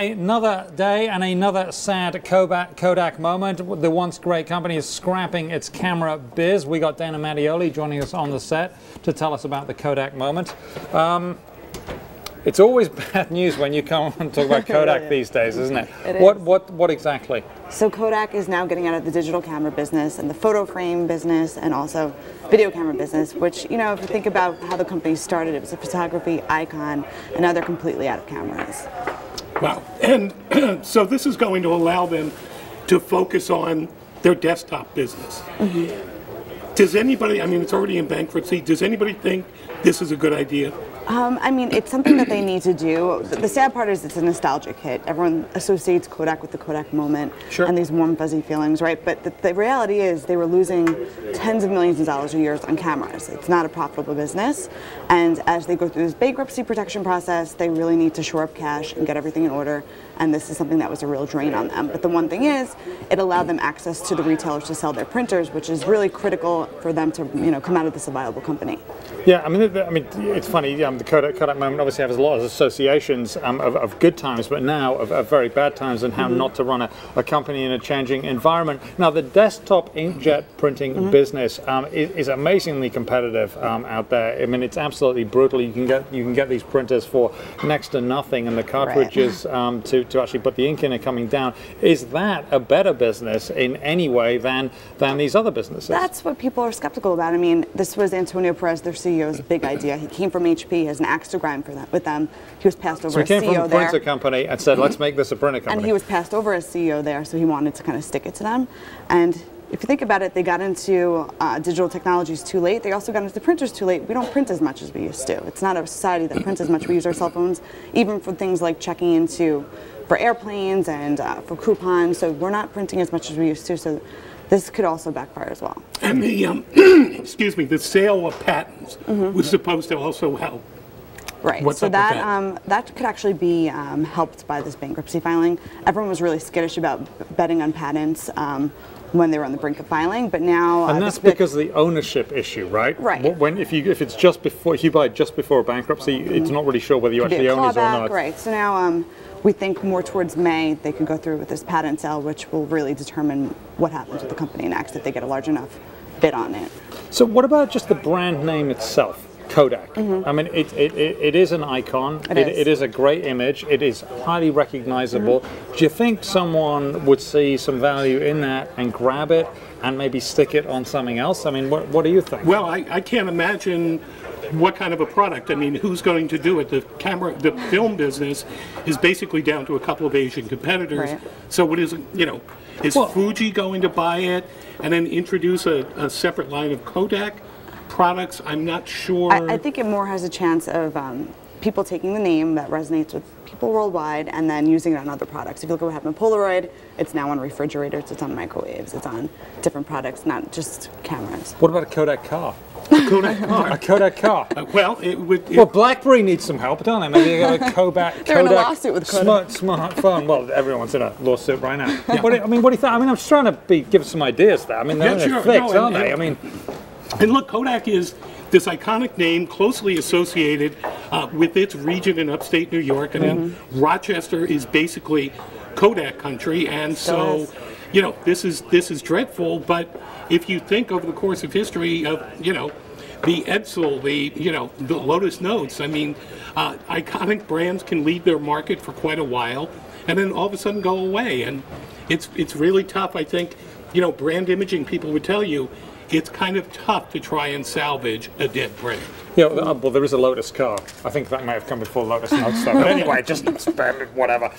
another day and another sad Kodak moment. The once great company is scrapping its camera biz. We got Dana Mattioli joining us on the set to tell us about the Kodak moment. It's always bad news when you come and talk about Kodak these days, isn't it? It is. What exactly? So Kodak is now getting out of the digital camera business and the photo frame business and also video camera business, which, you know, if you think about how the company started, it was a photography icon, and now they're completely out of cameras. Wow. And so this is going to allow them to focus on their desktop business. Mm-hmm. Does anybody, I mean, it's already in bankruptcy, does anybody think this is a good idea? I mean, it's something that they need to do. The sad part is it's a nostalgic hit. Everyone associates Kodak with the Kodak moment and these warm, fuzzy feelings, right? But the reality is they were losing tens of millions of dollars a year on cameras. It's not a profitable business. And as they go through this bankruptcy protection process, they really need to shore up cash and get everything in order. And this is something that was a real drain on them. But the one thing is, it allowed them access to the retailers to sell their printers, which is really critical for them to, you know, come out of this a viable company. Yeah, I mean, it's funny. The Kodak moment obviously has a lot of associations of good times, but now of very bad times, and how not to run a company in a changing environment. Now, the desktop inkjet printing business is amazingly competitive out there. I mean, it's absolutely brutal. You can get these printers for next to nothing, and the cartridges to actually put the ink in are coming down. Is that a better business in any way than these other businesses? That's what people are skeptical about. I mean, this was Antonio Perez, their CEO's big idea. He came from HP, has an axe to grind with them. He was passed over as CEO there. So he came from a printer company and said, let's make this a printer company. And he was passed over as CEO there, so he wanted to kind of stick it to them. And if you think about it, they got into digital technologies too late. They also got into printers too late. We don't print as much as we used to. It's not a society that prints as much. We use our cell phones, even for things like checking into for airplanes and for coupons. So we're not printing as much as we used to. So this could also backfire as well. And the excuse me, the sale of patents was supposed to also help. Right. What's so up with that could actually be helped by this bankruptcy filing. Everyone was really skittish about betting on patents when they were on the brink of filing, but now and that's because of the ownership issue, right? Right. If it's just before, if you buy just before a bankruptcy, it's not really sure whether you actually own it or not. Right. So now we think more towards May they could go through with this patent sale, which will really determine what happens with the company next if they get a large enough bid on it. So what about just the brand name itself? Kodak. I mean, it is an icon. It is a great image. It is highly recognizable. Do you think someone would see some value in that and grab it and maybe stick it on something else? I mean, what do you think? Well, I can't imagine what kind of a product. I mean, who's going to do it? The film business is basically down to a couple of Asian competitors. Right. So what is, you know, is Fuji going to buy it and then introduce a separate line of Kodak products? I'm not sure. I think it more has a chance of people taking the name that resonates with people worldwide and then using it on other products. If you look at what happened with Polaroid, it's now on refrigerators, it's on microwaves, it's on different products, not just cameras. What about a Kodak car? A Kodak car. A Kodak car. Well, it would. Well, BlackBerry needs some help, don't they? Maybe they got a Kodak. They're in a lawsuit with Kodak. Smartphone. Well, everyone's in a lawsuit right now. Yeah. What do you think? I mean, I'm just trying to give some ideas there. I mean, they're in a fix, aren't they? I mean. And look, Kodak is this iconic name closely associated with its region in upstate New York. I mean, Rochester is basically Kodak country, and so you know, this is dreadful. But if you think over the course of history of, you know, the Edsel, the Lotus Notes, I mean, iconic brands can leave their market for quite a while and then all of a sudden go away, and it's really tough. I think, you know, brand imaging people would tell you, it's kind of tough to try and salvage a dead brand. Yeah, well, there is a Lotus car. I think that might have come before Lotus Notes, but anyway, just whatever.